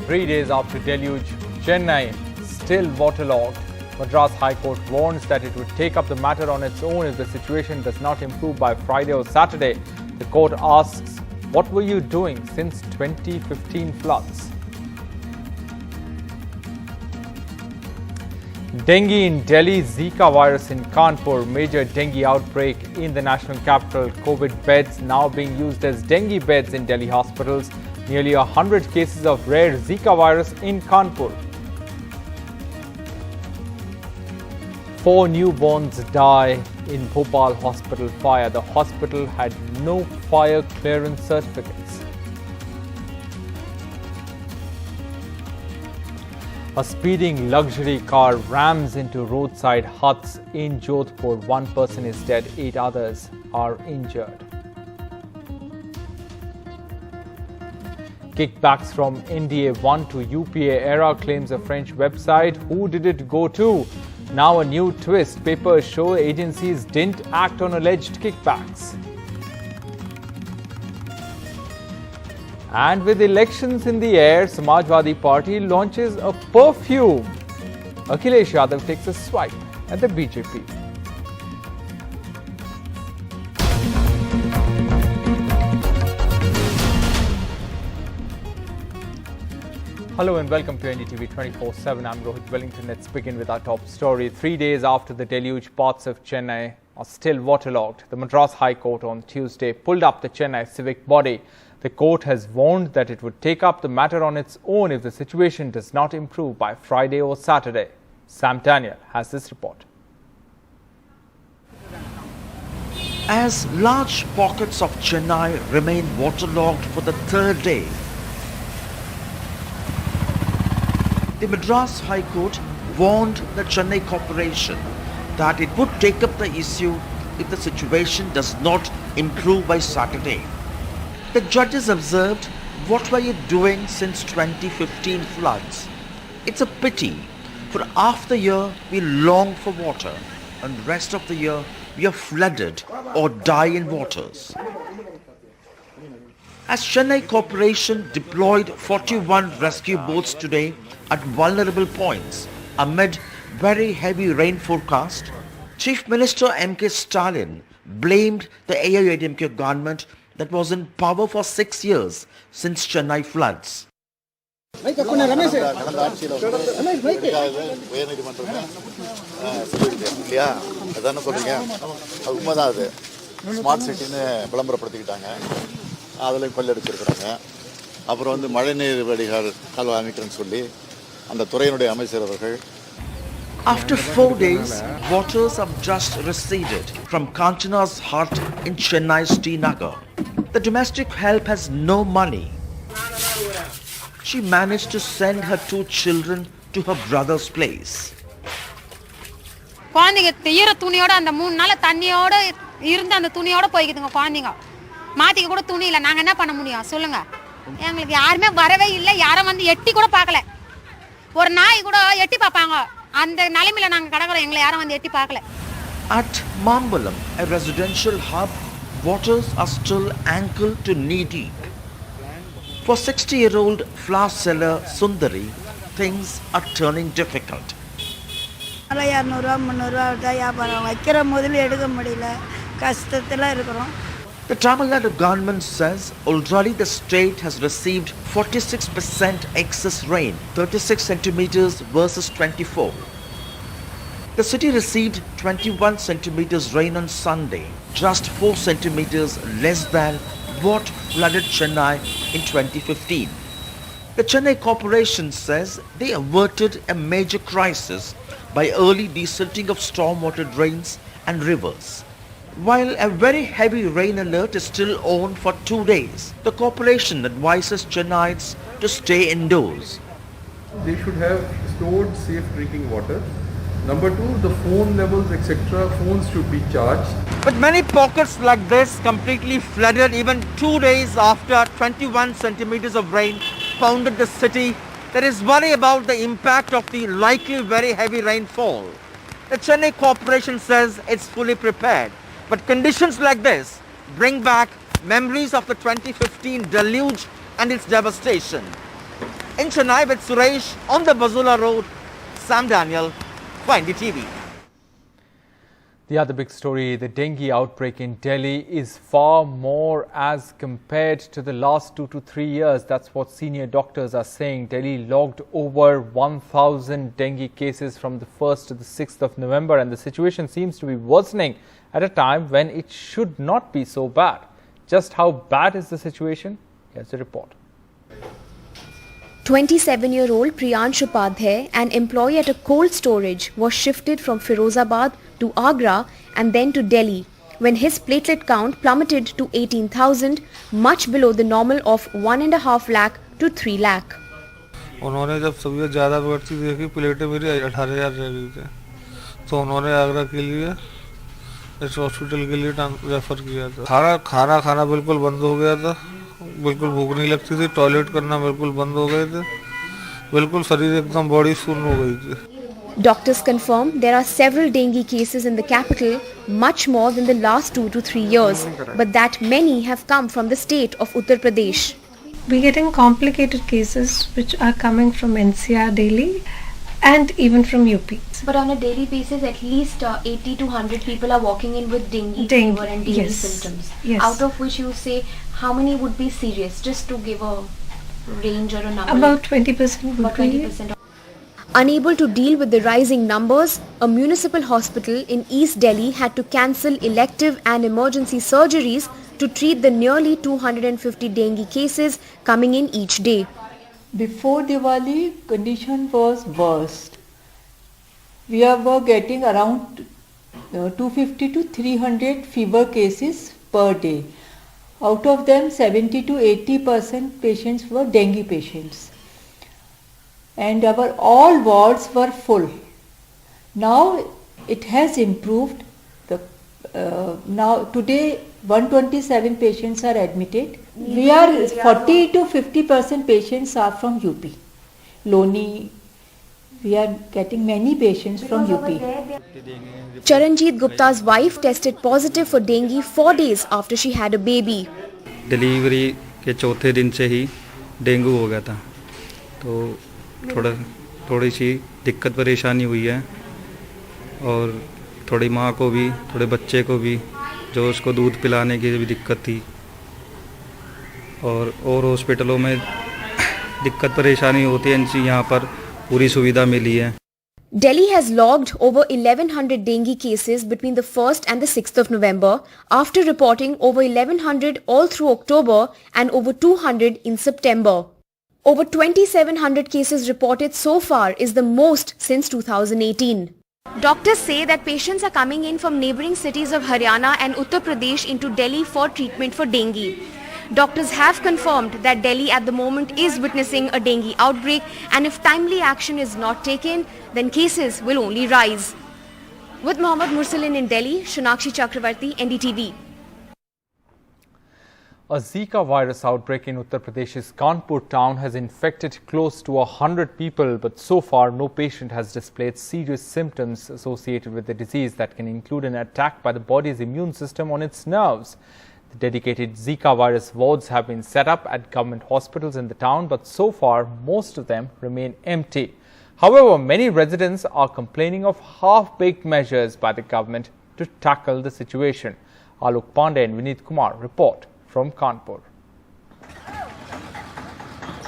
3 days after deluge, Chennai still waterlogged. Madras High Court warns that it would take up the matter on its own if the situation does not improve by Friday or Saturday. The court asks, what were you doing since 2015 floods? Dengue in Delhi, Zika virus in Kanpur, major dengue outbreak in the national capital. COVID beds now being used as dengue beds in Delhi hospitals. Nearly 100 cases of rare Zika virus in Kanpur. 4 newborns die in Bhopal hospital fire. The hospital had no fire clearance certificates. A speeding luxury car rams into roadside huts in Jodhpur. 1 person is dead, 8 others are injured. Kickbacks from NDA-1 to UPA era, claims a French website. Who did it go to? Now a new twist. Papers show agencies didn't act on alleged kickbacks. And with elections in the air, Samajwadi Party launches a perfume. Akhilesh Yadav takes a swipe at the BJP. Hello and welcome to NDTV 24/7. I'm Rohit Wellington. Let's begin with our top story. 3 days after the deluge, parts of Chennai are still waterlogged. The Madras High Court on Tuesday pulled up the Chennai civic body. The court has warned that it would take up the matter on its own if the situation does not improve by Friday or Saturday. Sam Daniel has this report. As large pockets of Chennai remain waterlogged for the 3rd day, the Madras High Court warned the Chennai Corporation that it would take up the issue if the situation does not improve by Saturday. The judges observed, what were you doing since 2015 floods? It's a pity. For half the year we long for water and the rest of the year we are flooded or die in waters. As Chennai Corporation deployed 41 rescue boats today at vulnerable points amid very heavy rain forecast, Chief Minister M.K. Stalin blamed the AIADMK government that was in power for 6 years since Chennai floods. Smart சிட்டின்னு விளம்பரப்படுத்திக்கிட்டாங்க, அதில் கொள்ளடிச்சிருக்கிறாங்க. அப்புறம் வந்து மழைநீர் வடிகால் கால்வாய் அமைக்கிறேன்னு சொல்லி அந்த துறையினுடைய அமைச்சர் அவர்கள். After 4 days, waters have just receded from Kanchana's hut in Chennai's T Nagar. The domestic help has no money. She managed to send her 2 children to her brother's place. குழந்தைங்க ஈர துணியோட அந்த 3 நாள் தண்ணியோட இருந்து அந்த துணியோட போய்க்குதுங்க. குழந்தைங்க மாத்திக்க கூட துணி இல்லை. நாங்கள் என்ன பண்ண முடியும் சொல்லுங்க? எங்களுக்கு யாருமே வரவே இல்லை. யாரும் வந்து எட்டி கூட பார்க்கல. ஒரு நாய் கூட எட்டி பார்ப்பாங்க. அந்த நிலைமையில நாங்கள் கிடக்குறோம். எங்களை யாரும் வந்து எட்டி பார்க்கல. At Mambalam, a residential hub, waters are still ankle to knee deep. For 60-year-old flower seller Sundari, things are turning difficult. The Tamil Nadu government says already the state has received 46% excess rain, 36 centimeters versus 24. The city received 21 centimeters rain on Sunday, just 4 centimeters less than what flooded Chennai in 2015. The Chennai Corporation says they averted a major crisis by early desilting of stormwater drains and rivers. While a very heavy rain alert is still on for 2 days, the corporation advises Chennaites to stay indoors. They should have stored safe drinking water. Number 2, the phone levels, etc. Phones should be charged. But many pockets like this completely flooded even 2 days after 21 centimeters of rain pounded the city. There is worry about the impact of the likely very heavy rainfall. The Chennai Corporation says it's fully prepared. But conditions like this bring back memories of the 2015 deluge and its devastation. In In Chennai with Suresh on the Basula Road, Sam Daniel, 20TV. The other big story, the dengue outbreak in Delhi is far more as compared to the last 2 to 3 years. That's what senior doctors are saying. Delhi logged over 1,000 dengue cases from the 1st to the 6th of November, and the situation seems to be worsening at a time when it should not be so bad. Just how bad is the situation? Here's the report. 27-year-old Priyansh Upadhyay, an employee at a cold storage, was shifted from Firozabad to Agra and then to Delhi when his platelet count plummeted to 18,000, much below the normal of 1.5 lakh to 3 lakh. उन्होंने जब तबीयत ज़्यादा बढ़ती देखी, प्लेटें मेरी 18,000 रह गई थी, तो उन्होंने आगरा के लिए इस हॉस्पिटल के लिए रेफर किया था। खाना बिल्कुल बंद हो गया था, बिल्कुल भूख नहीं लगती थी, टॉयलेट करना बिल्कुल बंद हो गए थे, बिल्कुल शरीर एकदम बॉडी सुन्न हो गई थी। Doctors confirm there are several dengue cases in the capital, much more than the last 2 to 3 years, but that many have come from the state of Uttar Pradesh. We're getting complicated cases which are coming from NCR daily and even from UP. But on a daily basis, at least 80 to 100 people are walking in with dengue fever and dengue yes, symptoms. Yes. Out of which you say how many would be serious, just to give a range or a number? About 20% would About be. 20%. Unable to deal with the rising numbers, a municipal hospital in East Delhi had to cancel elective and emergency surgeries to treat the nearly 250 dengue cases coming in each day. Before Diwali, condition was worst. We were getting around 250 to 300 fever cases per day. Out of them, 70 to 80% patients were dengue patients. And our all wards were full. Now it has improved. Now today 127 patients are admitted. We are 40 to 50% patients are from UP. Loni, we are getting many patients from UP. Charanjit Gupta's wife tested positive for dengue 4 days after she had a baby. Delivery के चौथे दिन से ही dengue हो गया था, तो थोड़ी सी दिक्कत परेशानी हुई है, और थोड़ी माँ को भी, थोड़े बच्चे को भी, जो उसको दूध पिलाने की भी दिक्कत थी, और हॉस्पिटलों में दिक्कत परेशानी होती है, इनसे यहाँ पर पूरी सुविधा मिली है। Delhi has logged over 1100 dengue cases between the 1st and the 6th of November after reporting over 1100 all through October and over 200 in September. Over 2700 cases reported so far is the most since 2018. Doctors say that patients are coming in from neighbouring cities of Haryana and Uttar Pradesh into Delhi for treatment for dengue. Doctors have confirmed that Delhi at the moment is witnessing a dengue outbreak, and if timely action is not taken, then cases will only rise. With Mohammad Mursalin in Delhi, Shunakshi Chakravarti, NDTV. A Zika virus outbreak in Uttar Pradesh's Kanpur town has infected close to 100 people, but so far no patient has displayed serious symptoms associated with the disease that can include an attack by the body's immune system on its nerves. The dedicated Zika virus wards have been set up at government hospitals in the town, but so far most of them remain empty. However, many residents are complaining of half-baked measures by the government to tackle the situation. Alok Pandey and Vineet Kumar report from Kanpur.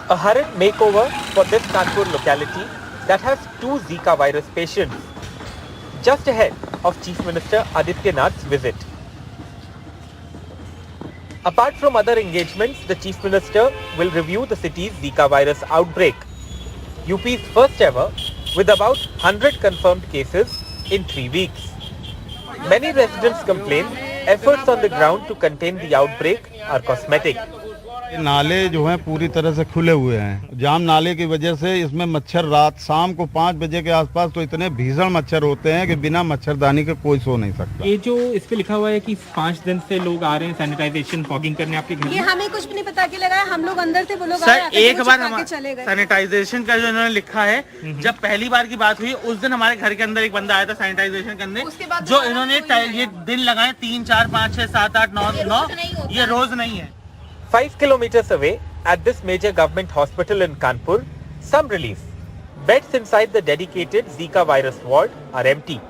A hurried makeover for this Kanpur locality that has 2 Zika virus patients, just ahead of Chief Minister Aditya Nath's visit. Apart from other engagements, the Chief Minister will review the city's Zika virus outbreak, UP's first ever, with about 100 confirmed cases in 3 weeks. Many residents complain efforts on the ground to contain the outbreak are cosmetic. नाले जो हैं पूरी तरह से खुले हुए हैं। जाम नाले की वजह से इसमें मच्छर रात शाम को 5 बजे के आसपास तो इतने भीषण मच्छर होते हैं कि बिना मच्छरदानी के कोई सो नहीं सकता। ये जो इस पे लिखा हुआ है कि 5 दिन से लोग आ रहे हैं सैनिटाइजेशन फॉगिंग करने आपके घर में, ये हमें कुछ भी नहीं पता कि लगा है, हम लोग अंदर थे, वो लोग सर एक बार हम सैनिटाइजेशन का जो इन्होंने लिखा है, जब पहली बार की बात हुई उस दिन हमारे घर के अंदर एक बंदा आया था सैनिटाइजेशन करने, जो इन्होंने ये दिन लगाए 3, 4, 5, 6, 7, 8, 9, ये रोज नहीं है। 5 kilometers away, at this major government hospital in Kanpur, some relief. Beds inside the dedicated Zika virus ward are empty.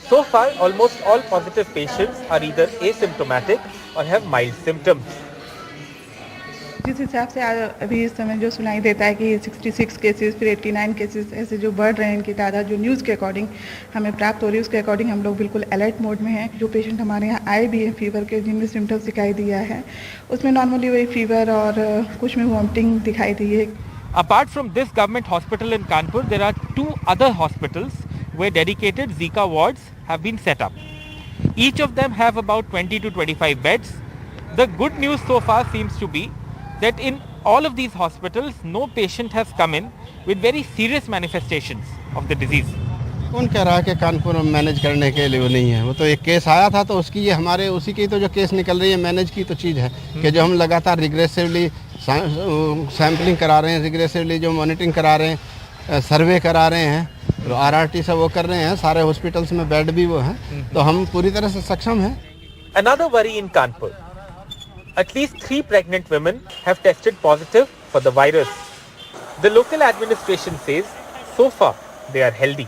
So far, almost all positive patients are either asymptomatic or have mild symptoms. जिस हिसाब से अभी इस समय जो सुनाई देता है कि 66 केसेस फिर 89 केसेस ऐसे जो बढ़ रहे हैं इनकी तादाद जो न्यूज़ के अकॉर्डिंग हमें प्राप्त हो रही है उसके अकॉर्डिंग हम लोग बिल्कुल अलर्ट मोड में हैं। जो पेशेंट हमारे यहाँ आए भी हैं फीवर के जिनमें सिम्टम्स दिखाई दिया है उसमें नॉर्मली वही फीवर और कुछ में वॉमिटिंग दिखाई दी है। Apart from this government hospital in Kanpur, there are 2 other hospitals where dedicated Zika wards have been set up. Each of them have about 20 to 25 beds. The good news so far seems to be that in all of these hospitals, no patient has come in with very serious manifestations of the disease. कौन कह रहा है कि कानपुर में manage करने के लिए वो नहीं है? वो तो एक केस आया था तो उसकी ये हमारे उसी की तो जो केस निकल रही है मैनेज की तो चीज़ है कि जो हम लगातार रिग्रेसिवली सैम्पलिंग करा रहे हैं, रिग्रेसिवली जो मॉनिटरिंग करा रहे हैं, सर्वे करा रहे हैं, RRT से वो कर रहे हैं, सारे हॉस्पिटल्स में बेड भी वो हैं, तो हम पूरी तरह से सक्षम हैं। Another worry in Kanpur. At least 3 pregnant women have tested positive for the virus. The local administration says so far they are healthy.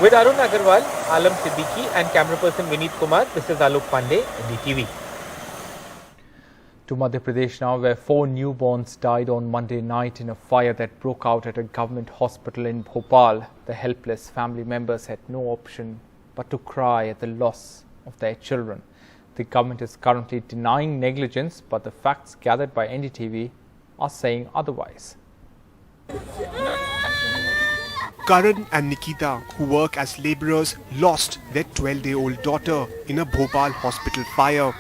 With Arun Agarwal, Alam Siddiqui and camera person Vineet Kumar, this is Alok Pandey, NDTV. To Madhya Pradesh now, where 4 newborns died on Monday night in a fire that broke out at a government hospital in Bhopal. The helpless family members had no option but to cry at the loss of their children. The government is currently denying negligence, but the facts gathered by NDTV are saying otherwise. Karan and Nikita, who work as labourers, lost their 12-day-old daughter in a Bhopal hospital fire.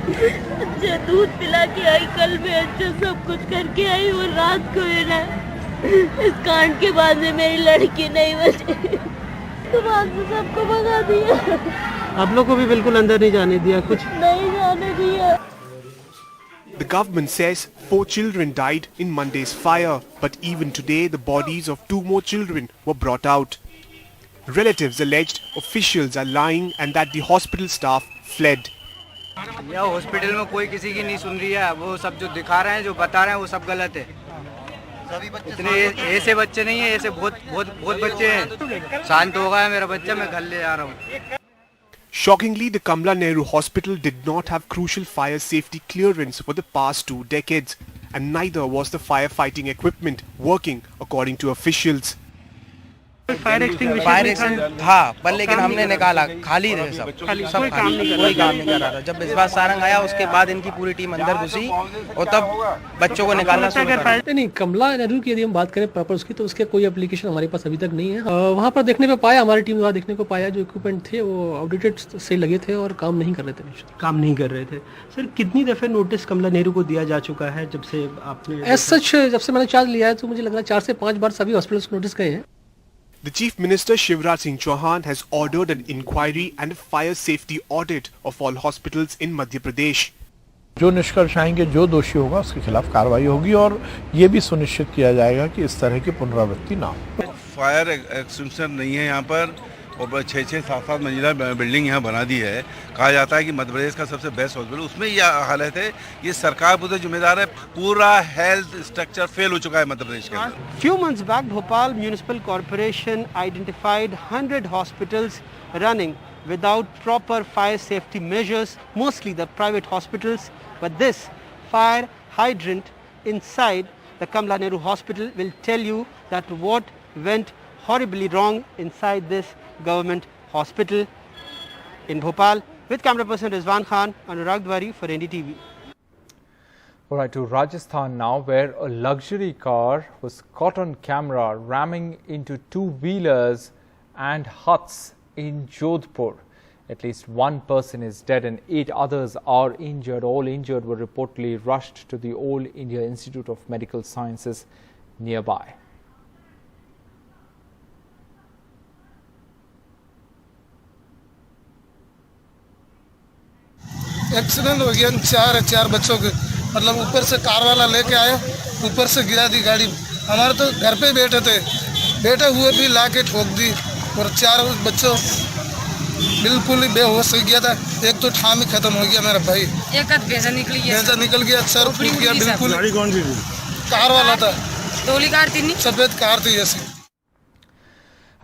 अच्छा दूध पिला के आई, कल मैं अच्छा सब कुछ करके आई और रात को है ना इस कांड के बाद में मेरी लड़की नहीं बची तो बाद में सबको भगा दिया। आप लोग को भी बिल्कुल अंदर नहीं जाने दिया, कुछ नहीं जाने दिया। The government says 4 children died in Monday's fire, but even today the bodies of 2 more children were brought out. Relatives alleged officials are lying and that the hospital staff fled. यह हॉस्पिटल में कोई किसी की नहीं सुन रही है, वो सब जो दिखा रहे हैं जो बता रहे हैं वो सब गलत है। इतने ऐसे बच्चे नहीं है, ऐसे बहुत बच्चे हैं। शांत हो गया मेरा बच्चा, मैं घर ले जा रहा हूँ। Shockingly, the Kamla Nehru Hospital did not have crucial fire safety clearance for the past 2 decades, and neither was the firefighting equipment working according to officials. Fire extinguisher था पर लेकिन हमने निकाला, खाली रहे सब खाली, कोई काम नहीं कर रहा था। जब इस बार सारंग आया उसके बाद इनकी पूरी टीम अंदर घुसी और तब बच्चों को निकालना शुरू कर। नहीं, कमला नेहरू की यदि हम बात करें प्रॉपर उसकी, तो उसके कोई एप्लीकेशन हमारे पास अभी तक नहीं है। वहाँ पर देखने पे पाया, हमारी टीम वहाँ देखने को पाया जो इक्विपमेंट थे वो आउटडेटेड से लगे थे और काम नहीं कर रहे थे। सर कितनी दफ़े नोटिस कमला नेहरू को दिया जा चुका है जब से आपने जब से मैंने चार्ज लिया है, तो मुझे लग रहा है 4 से 5 बार सभी हॉस्पिटल्स को नोटिस गए हैं। The Chief Minister Shivraj Singh Chauhan has ordered an inquiry and a fire safety audit of all hospitals in Madhya Pradesh. जो निष्कर्ष आएंगे, जो दोषी होगा उसके खिलाफ कार्रवाई होगी और ये भी सुनिश्चित किया जाएगा कि इस तरह की पुनरावृत्ति ना हो। फायर एक्सटिंग्विशर नहीं है यहाँ पर और 6-6, 7-7 मंजिला बिल्डिंग यहाँ बना दी है। कहा जाता है कि मध्य प्रदेश का सबसे बेस्ट हॉस्पिटल, उसमें यह हालत है। ये सरकार पूरी जिम्मेदार है, पूरा हेल्थ स्ट्रक्चर फेल हो चुका है मध्य प्रदेश के अंदर। Few months back, Bhopal Municipal Corporation identified 100 hospitals running without proper fire safety measures, mostly the private hospitals. But this fire hydrant inside the Kamla Nehru Hospital will tell you that what went horribly wrong inside this government hospital in Bhopal. With camera person Rizwan Khan, Anurag Dwari for NDTV. All right, to Rajasthan now, where a luxury car was caught on camera ramming into 2-wheelers and huts in Jodhpur. At least 1 person is dead and 8 others are injured. All injured were reportedly rushed to the All India Institute of Medical Sciences nearby. Accident हो गया, 4 बच्चों के, मतलब ऊपर से car वाला लेके आया, ऊपर से गिरा दी गाड़ी। हमारे तो घर पे बैठे हुए भी ला के ठोक दी और 4 बच्चों बिल्कुल ही बेहोश हो गया था। एक तो ठाम ही खत्म हो गया मेरा भाई। एक आध भैंसा निकल गया। भैंसा निकल गया, सर फूट गया बिल्कुल। गाड़ी कौन सी थी? कार वाला था। टोली कार थी नहीं, सफेद कार थी ऐसी।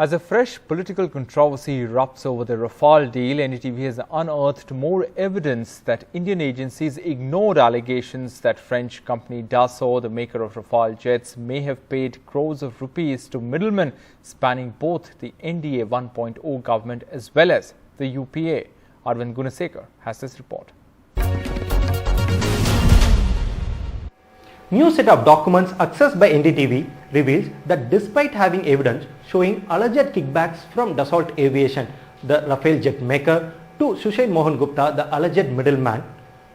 As a fresh political controversy erupts over the Rafale deal, NDTV has unearthed more evidence that Indian agencies ignored allegations that French company Dassault, the maker of Rafale jets, may have paid crores of rupees to middlemen spanning both the NDA 1.0 government as well as the UPA. Arvind Gunasekar has this report. New set of documents accessed by NDTV reveals that despite having evidence showing alleged kickbacks from Dassault Aviation, the Rafale jet maker, to Sushail Mohan Gupta, the alleged middleman,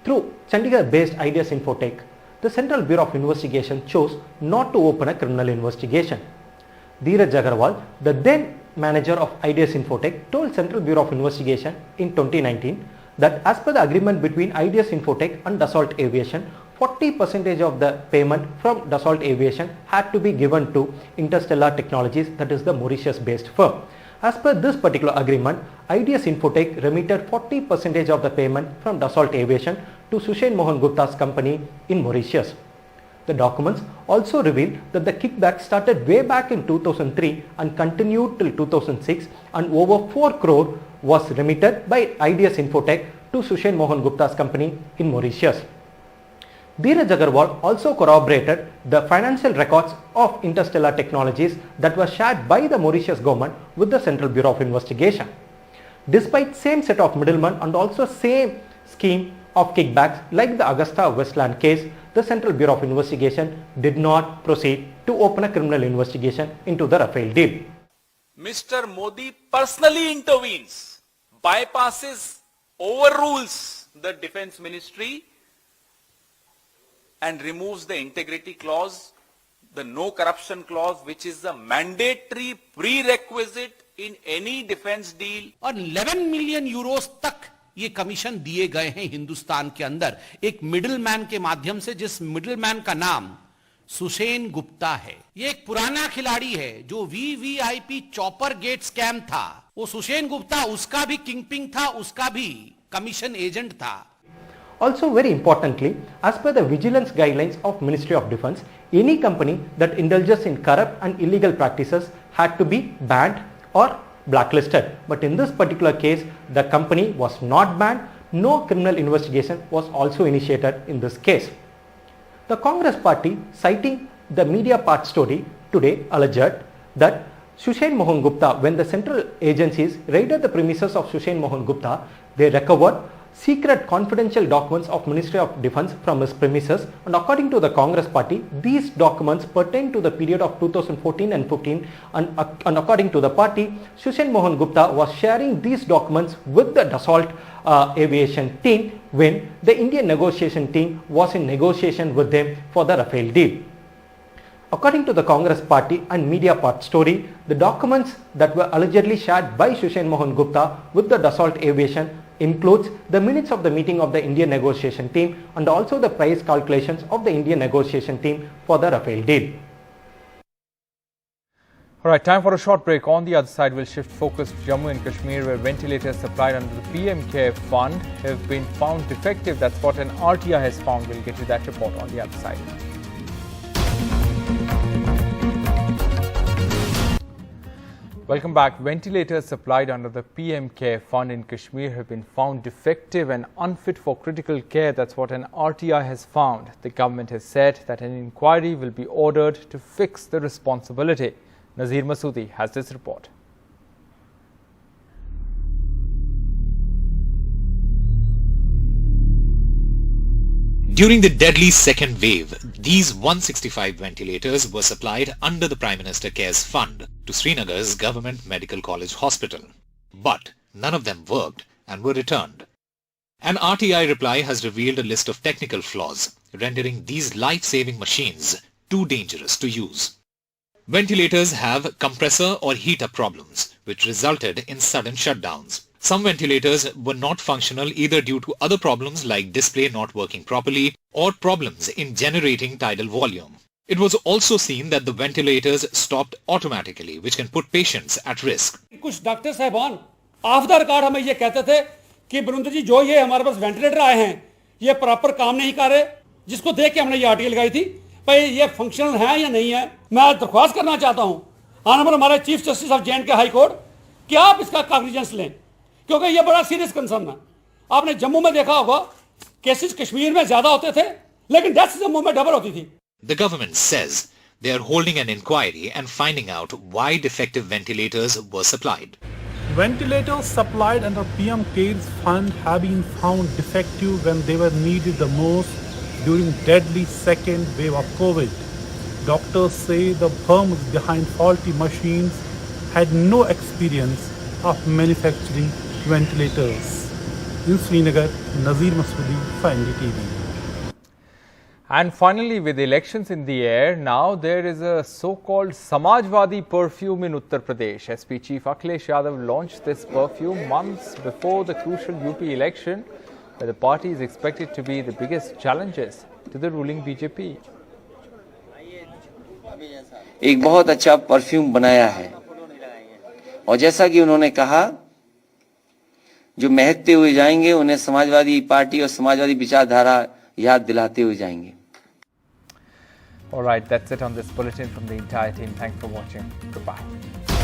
through Chandigarh-based Ideas Infotech, the Central Bureau of Investigation chose not to open a criminal investigation. Dheeraj Agarwal, the then manager of Ideas Infotech, told Central Bureau of Investigation in 2019 that as per the agreement between Ideas Infotech and Dassault Aviation, 40% of the payment from Dassault Aviation had to be given to Interstellar Technologies, that is the Mauritius-based firm. As per this particular agreement, Ideas Infotech remitted 40% of the payment from Dassault Aviation to Sushail Mohan Gupta's company in Mauritius. The documents also reveal that the kickback started way back in 2003 and continued till 2006, and over 4 crore was remitted by Ideas Infotech to Sushail Mohan Gupta's company in Mauritius. Dheeraj Agarwal also corroborated the financial records of Interstellar Technologies that were shared by the Mauritius government with the Central Bureau of Investigation. Despite same set of middlemen and also same scheme of kickbacks like the Augusta Westland case, the Central Bureau of Investigation did not proceed to open a criminal investigation into the Rafale deal. Mr. Modi personally intervenes, bypasses, overrules the Defence Ministry and removes the integrity clause, the no corruption clause, which is the mandatory prerequisite in any defense deal. और 11 million Euros तक ये commission दिए गए हैं हिंदुस्तान के अंदर एक middleman के माध्यम से, जिस मिडिलमैन का नाम सुशेन गुप्ता है। ये एक पुराना खिलाड़ी है जो वीवीआईपी चॉपर गेट स्कैम था, वो सुशेन गुप्ता उसका भी किंगपिन था, उसका भी कमीशन एजेंट था। Also very importantly, as per the vigilance guidelines of Ministry of Defence, any company that indulges in corrupt and illegal practices had to be banned or blacklisted. But in this particular case, the company was not banned. No criminal investigation was also initiated in this case. The Congress party, citing the media part story today, alleged that Sushail Mohan Gupta, when the central agencies raided the premises of Sushail Mohan Gupta, they recovered secret confidential documents of Ministry of Defence from his premises, and according to the Congress party, these documents pertain to the period of 2014 and 15, and according to the party, Sushail Mohan Gupta was sharing these documents with the Dassault Aviation team when the Indian negotiation team was in negotiation with them for the Rafale deal. According to the Congress party and media part story, the documents that were allegedly shared by Sushail Mohan Gupta with the Dassault Aviation includes the minutes of the meeting of the Indian negotiation team and also the price calculations of the Indian negotiation team for the Rafale deal. All right, time for a short break. On the other side, we'll shift focus to Jammu and Kashmir, where ventilators supplied under the PM Care Fund have been found defective. That's what an RTI has found. We'll get you that report on the other side. Welcome back. Ventilators supplied under the PM Care Fund in Kashmir have been found defective and unfit for critical care. That's what an RTI has found. The government has said that an inquiry will be ordered to fix the responsibility. Nazir Masoodi has this report. During the deadly second wave, these 165 ventilators were supplied under the Prime Minister Cares Fund to Srinagar's Government Medical College Hospital. But none of them worked and were returned. An RTI reply has revealed a list of technical flaws, rendering these life-saving machines too dangerous to use. Ventilators have compressor or heater problems, which resulted in sudden shutdowns. Some ventilators were not functional either due to other problems like display not working properly or problems in generating tidal volume. It was also seen that the ventilators stopped automatically, which can put patients at risk. कुछ doctor साहबान of the record हमें ये कहते थे कि बरुंदर जी जो ये हमारे पास ventilator आए हैं ये प्रॉपर काम नहीं कर रहे, जिसको देख के हमने ये आर्टिकल लगाई थी भाई ये फंक्शनल है या नहीं है। मैं दरख्वास्त करना चाहता हूँ ऑनरेबल हमारे chief justice of J&K high court कि आप इसका कॉग्निजेंस लें, क्योंकि ये बड़ा सीरियस कंसर्न है। आपने जम्मू में देखा होगा केसेस कश्मीर में ज्यादा होते थे लेकिन डेथ्स जम्मू में डबल होती थी। The government says they are holding an inquiry and finding out why defective ventilators were supplied. Ventilators supplied under PM CARES fund have been found defective when they were needed the most during deadly second wave of COVID. Doctors say the firms behind faulty machines had no experience of manufacturing ventilators. In Srinagar, Nazir Masoodi for NDTV. And finally, with elections in the air, now there is a so-called Samajwadi perfume in Uttar Pradesh. SP Chief Akhilesh Yadav launched this perfume months before the crucial UP election, where the party is expected to be the biggest challenges to the ruling BJP. एक बहुत अच्छा perfume बनाया है और जैसा कि उन्होंने कहा जो महकते हुए जाएंगे उन्हें समाजवादी पार्टी और समाजवादी विचारधारा याद दिलाते हुए जाएंगे। All right, that's it on this bulletin from the entire team. Thanks for watching. Goodbye.